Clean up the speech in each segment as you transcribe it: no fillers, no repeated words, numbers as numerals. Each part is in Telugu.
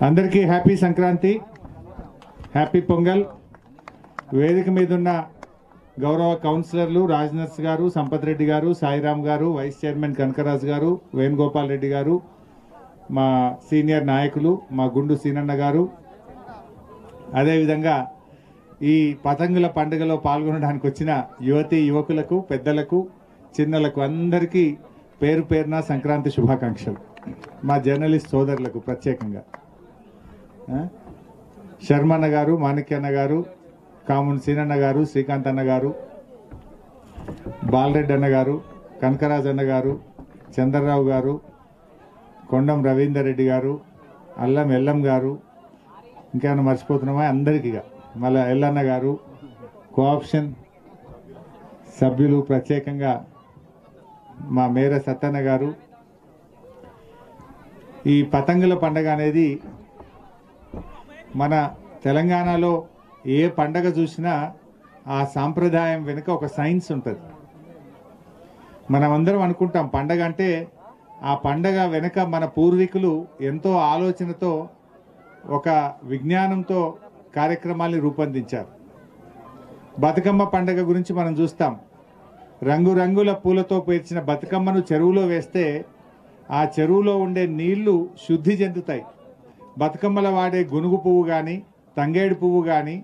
అందరికీ హ్యాపీ సంక్రాంతి, హ్యాపీ పొంగల్. వేదిక మీద ఉన్న గౌరవ కౌన్సిలర్లు రాజ్నర్స్ గారు, సంపత్ రెడ్డి గారు, సాయిరామ్ గారు, వైస్ చైర్మన్ కనకరాజు గారు, వేణుగోపాల్ రెడ్డి గారు, మా సీనియర్ నాయకులు మా గుండు సీనన్న గారు, అదేవిధంగా ఈ పతంగుల పండుగలో పాల్గొనడానికి వచ్చిన యువతి యువకులకు, పెద్దలకు, చిన్నలకు అందరికీ పేరు పేరున సంక్రాంతి శుభాకాంక్షలు. మా జర్నలిస్ట్ సోదరులకు ప్రత్యేకంగా శర్మన్న గారు, మాణిక్యన్న గారు, కామున్ సీనన్న గారు, శ్రీకాంత్ అన్న గారు, బాలరెడ్డి అన్న గారు, కనకరాజ్ అన్న గారు, చంద్రరావు గారు, కొండం రవీందర్ రెడ్డి గారు, అల్లం ఎల్లం గారు, ఇంకేమైనా మర్చిపోతున్నామా అందరికీ. మళ్ళీ ఎల్లన్న గారు, కోఆప్షన్ సభ్యులు, ప్రత్యేకంగా మా మేర సత్తన్న గారు. ఈ పతంగుల పండుగ అనేది మన తెలంగాణలో ఏ పండగ చూసినా ఆ సాంప్రదాయం వెనుక ఒక సైన్స్ ఉంటుంది. మనమందరం అనుకుంటాం పండగ అంటే ఆ పండగ వెనుక మన పూర్వీకులు ఎంతో ఆలోచనతో, ఒక విజ్ఞానంతో కార్యక్రమాల్ని రూపొందించారు. బతుకమ్మ పండగ గురించి మనం చూస్తాం. రంగురంగుల పూలతో పేర్చిన బతుకమ్మను చెరువులో వేస్తే ఆ చెరువులో ఉండే నీళ్లు శుద్ధి చెందుతాయి. బతుకమ్మల వాడే గునుగు పువ్వు కానీ, తంగేడు పువ్వు కానీ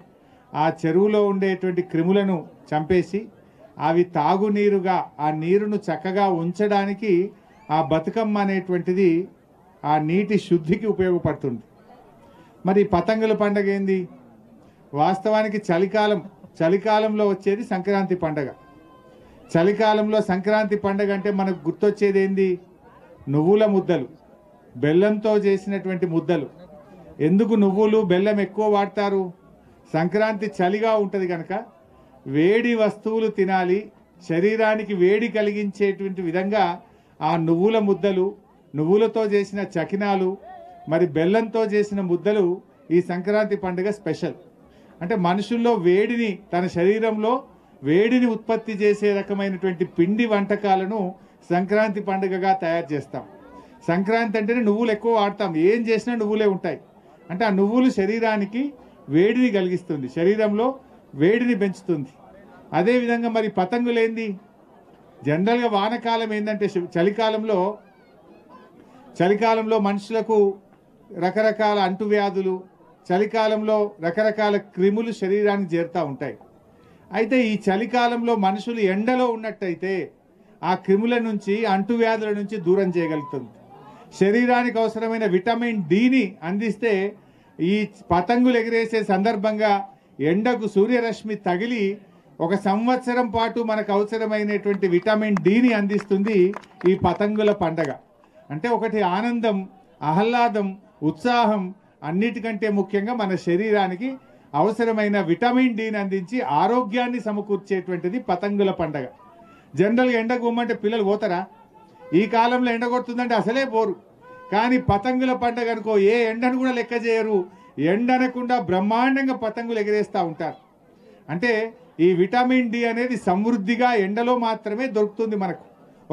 ఆ చెరువులో ఉండేటువంటి క్రిములను చంపేసి అవి తాగునీరుగా, ఆ నీరును చక్కగా ఉంచడానికి ఆ బతుకమ్మ అనేటువంటిది ఆ నీటి శుద్ధికి ఉపయోగపడుతుంది. మరి పతంగుల పండగ ఏంది? వాస్తవానికి చలికాలంలో వచ్చేది సంక్రాంతి పండగ. చలికాలంలో సంక్రాంతి పండగ అంటే మనకు గుర్తొచ్చేది ఏంది? నువ్వుల ముద్దలు, బెల్లంతో చేసినటువంటి ముద్దలు. ఎందుకు నువ్వులు బెల్లం ఎక్కువ వాడతారు? సంక్రాంతి చలిగా ఉంటుంది కనుక వేడి వస్తువులు తినాలి, శరీరానికి వేడి కలిగించేటువంటి విధంగా ఆ నువ్వుల ముద్దలు, నువ్వులతో చేసిన చకినాలు, మరి బెల్లంతో చేసిన ముద్దలు ఈ సంక్రాంతి పండుగ స్పెషల్. అంటే మనుషుల్లో వేడిని, తన శరీరంలో వేడిని ఉత్పత్తి చేసే రకమైనటువంటి పిండి వంటకాలను సంక్రాంతి పండుగగా తయారు చేస్తాం. సంక్రాంతి అంటేనే నువ్వులు ఎక్కువ వాడతాం. ఏం చేసినా నువ్వులే ఉంటాయి. అంటే ఆ నువ్వులు శరీరానికి వేడిని కలిగిస్తుంది, శరీరంలో వేడిని పెంచుతుంది. అదేవిధంగా మరి పతంగులు ఏంది? జనరల్గా వానకాలం ఏంటంటే చలికాలంలో మనుషులకు రకరకాల అంటువ్యాధులు, చలికాలంలో రకరకాల క్రిములు శరీరానికి చేరుతూ ఉంటాయి. అయితే ఈ చలికాలంలో మనుషులు ఎండలో ఉన్నట్టయితే ఆ క్రిముల నుంచి, అంటువ్యాధుల నుంచి దూరం చేయగలుగుతుంది. శరీరానికి అవసరమైన విటమిన్ డిని అందిస్తే ఈ పతంగులు ఎగిరేసే సందర్భంగా ఎండకు సూర్యరశ్మి తగిలి 1 సంవత్సరం పాటు మనకు అవసరమైనటువంటి విటమిన్ డిని అందిస్తుంది ఈ పతంగుల పండగ. అంటే ఒకటి ఆనందం, ఆహ్లాదం, ఉత్సాహం, అన్నిటికంటే ముఖ్యంగా మన శరీరానికి అవసరమైన విటమిన్ డిని అందించి ఆరోగ్యాన్ని సమకూర్చేటువంటిది పతంగుల పండగ. జనరల్గా ఎండకు పోమంటే పిల్లలు పోతారా? ఈ కాలంలో ఎండ కొడుతుందంటే అసలే పోరు. కానీ పతంగుల పండగ అనుకో ఏ ఎండను కూడా లెక్క చేయరు. ఎండనకుండా బ్రహ్మాండంగా పతంగులు ఎగిరేస్తూ ఉంటారు. అంటే ఈ విటమిన్ డి అనేది సమృద్ధిగా ఎండలో మాత్రమే దొరుకుతుంది. మనకు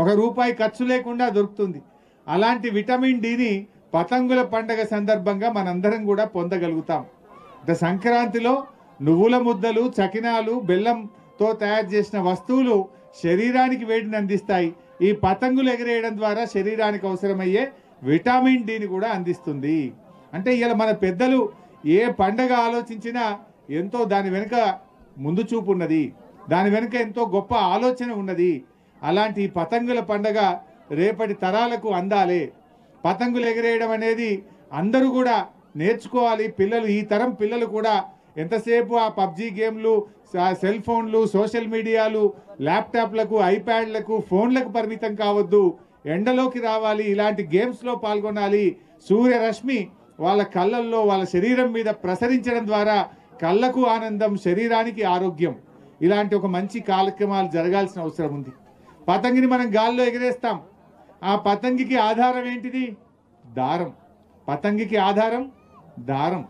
₹1 ఖర్చు లేకుండా దొరుకుతుంది. అలాంటి విటమిన్ డిని పతంగుల పండగ సందర్భంగా మనందరం కూడా పొందగలుగుతాం. అంటే సంక్రాంతిలో నువ్వుల ముద్దలు, చకినాలు, బెల్లంతో తయారు చేసిన వస్తువులు శరీరానికి వేడిని అందిస్తాయి. ఈ పతంగులు ఎగిరేయడం ద్వారా శరీరానికి అవసరమయ్యే విటమిన్ డిని కూడా అందిస్తుంది. అంటే ఇలా మన పెద్దలు ఏ పండగ ఆలోచించినా ఎంతో దాని వెనుక ముందు చూపు ఉన్నది, దాని వెనుక ఎంతో గొప్ప ఆలోచన ఉన్నది. అలాంటి ఈ పతంగుల పండగ రేపటి తరాలకు అందాలి. పతంగులు ఎగిరేయడం అనేది అందరూ కూడా నేర్చుకోవాలి. పిల్లలు, ఈ తరం పిల్లలు కూడా ఎంతసేపు ఆ పబ్జీ గేమ్లు, సెల్ ఫోన్లు, సోషల్ మీడియాలు, ల్యాప్టాప్లకు, ఐప్యాడ్లకు, ఫోన్లకు పరిమితం కావద్దు. ఎండలోకి రావాలి, ఇలాంటి గేమ్స్లో పాల్గొనాలి. సూర్యరశ్మి వాళ్ళ కళ్ళల్లో, వాళ్ళ శరీరం మీద ప్రసరించడం ద్వారా కళ్ళకు ఆనందం, శరీరానికి ఆరోగ్యం. ఇలాంటి ఒక మంచి కార్యక్రమాలు జరగాల్సిన అవసరం ఉంది. పతంగిని మనం గాల్లో ఎగిరేస్తాం. ఆ పతంగికి ఆధారం ఏంటిది? దారం. పతంగికి ఆధారం దారం.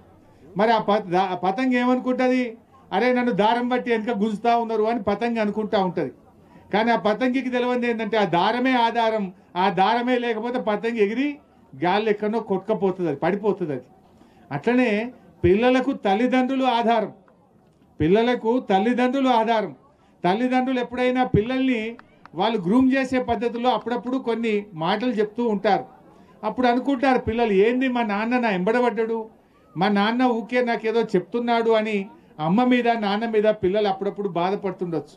మరి ఆ పతంగి ఏమనుకుంటుంది? అరే నన్ను దారం బట్టి వెనక గుంజుతా ఉన్నారు అని పతంగి అనుకుంటా ఉంటుంది. కానీ ఆ పతంగికి తెలియదు ఏంటంటే ఆ దారమే ఆధారం. ఆ దారమే లేకపోతే పతంగి ఎగిరి గాలి ఎక్కడో కొట్టుకపోతుంది, అది పడిపోతుంది. అది అట్లనే పిల్లలకు తల్లిదండ్రులు ఆధారం. పిల్లలకు తల్లిదండ్రులు ఆధారం. తల్లిదండ్రులు ఎప్పుడైనా పిల్లల్ని వాళ్ళు గ్రూమ్ చేసే పద్ధతిలో అప్పుడప్పుడు కొన్ని మాటలు చెప్తూ ఉంటారు. అప్పుడు అనుకుంటారు పిల్లలు, ఏంది మా నాన్న నా ఎంబడబడ్డాడు, మా నాన్న ఊకే నాకేదో చెప్తున్నాడు అని అమ్మ మీద నాన్న మీద పిల్లలు అప్పుడప్పుడు బాధపడుతుండొచ్చు.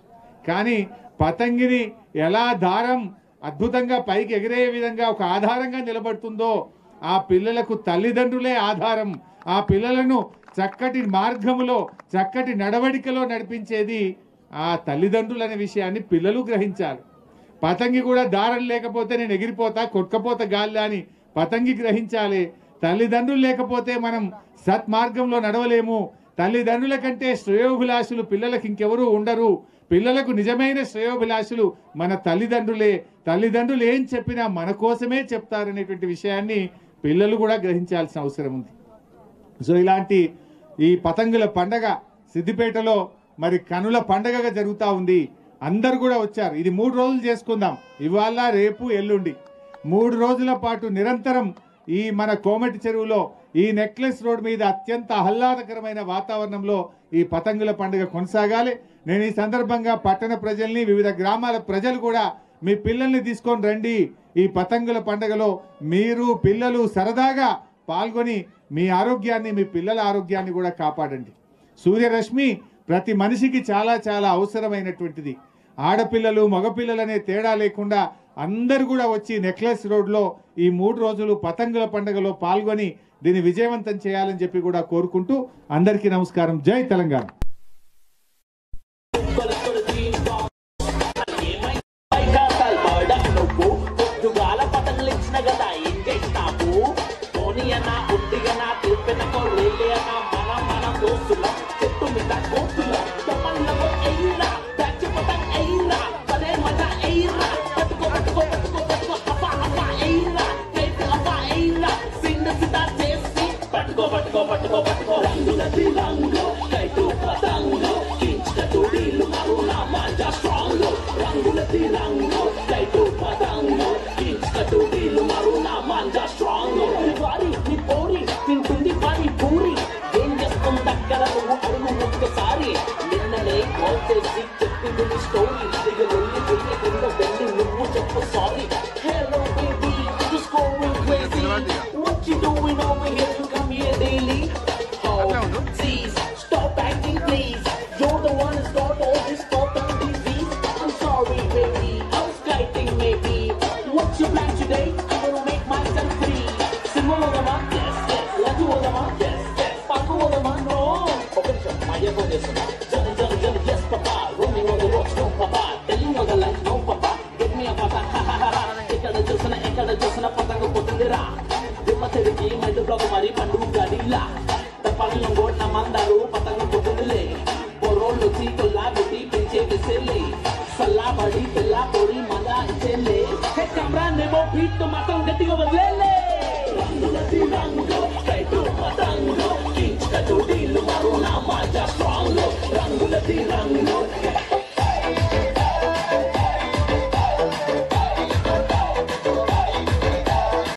కానీ పతంగిని ఎలా దారం అద్భుతంగా పైకి ఎగిరే విధంగా ఒక ఆధారంగా నిలబడుతుందో ఆ పిల్లలకు తల్లిదండ్రులే ఆధారం. ఆ పిల్లలను చక్కటి మార్గములో చక్కటి నడవడికలో నడిపించేది ఆ తల్లిదండ్రులు అనే విషయాన్ని పిల్లలు గ్రహించాలి. పతంగి కూడా దారం లేకపోతే నేను ఎగిరిపోతా కొట్టుకపోతా గాలి అని పతంగి గ్రహించాలి. తల్లిదండ్రులు లేకపోతే మనం సత్మార్గంలో నడవలేము. తల్లిదండ్రుల కంటే శ్రేయోభిలాషులు పిల్లలకు ఇంకెవరూ ఉండరు. పిల్లలకు నిజమైన శ్రేయోభిలాషులు మన తల్లిదండ్రులే. తల్లిదండ్రులు ఏం చెప్పినా మన కోసమే చెప్తారనేటువంటి విషయాన్ని పిల్లలు కూడా గ్రహించాల్సిన అవసరం ఉంది. సో ఇలాంటి ఈ పతంగుల పండగ సిద్దిపేటలో మరి కనుల పండగగా జరుగుతూ ఉంది. అందరు కూడా వచ్చారు. ఇది 3 రోజులు చేసుకుందాం, ఇవాళ రేపు ఎల్లుండి 3 రోజుల పాటు నిరంతరం ఈ మన కోమటి చెరువులో ఈ నెక్లెస్ రోడ్ మీద అత్యంత ఆహ్లాదకరమైన వాతావరణంలో ఈ పతంగుల పండుగ కొనసాగాలి. నేను ఈ సందర్భంగా పట్టణ ప్రజల్ని, వివిధ గ్రామాల ప్రజలు కూడా మీ పిల్లల్ని తీసుకొని రండి. ఈ పతంగుల పండుగలో మీరు పిల్లలు సరదాగా పాల్గొని మీ ఆరోగ్యాన్ని, మీ పిల్లల ఆరోగ్యాన్ని కూడా కాపాడండి. సూర్యరశ్మి ప్రతి మనిషికి చాలా చాలా అవసరమైనటువంటిది. ఆడపిల్లలు మగపిల్లలనే తేడా లేకుండా అందరూ కూడా వచ్చి నెక్లెస్ రోడ్లో ఈ 3 రోజులు పతంగుల పండుగలో పాల్గొని దీన్ని విజయవంతం చేయాలని చెప్పి కూడా కోరుకుంటూ అందరికీ నమస్కారం. జై తెలంగాణ. Rangulo,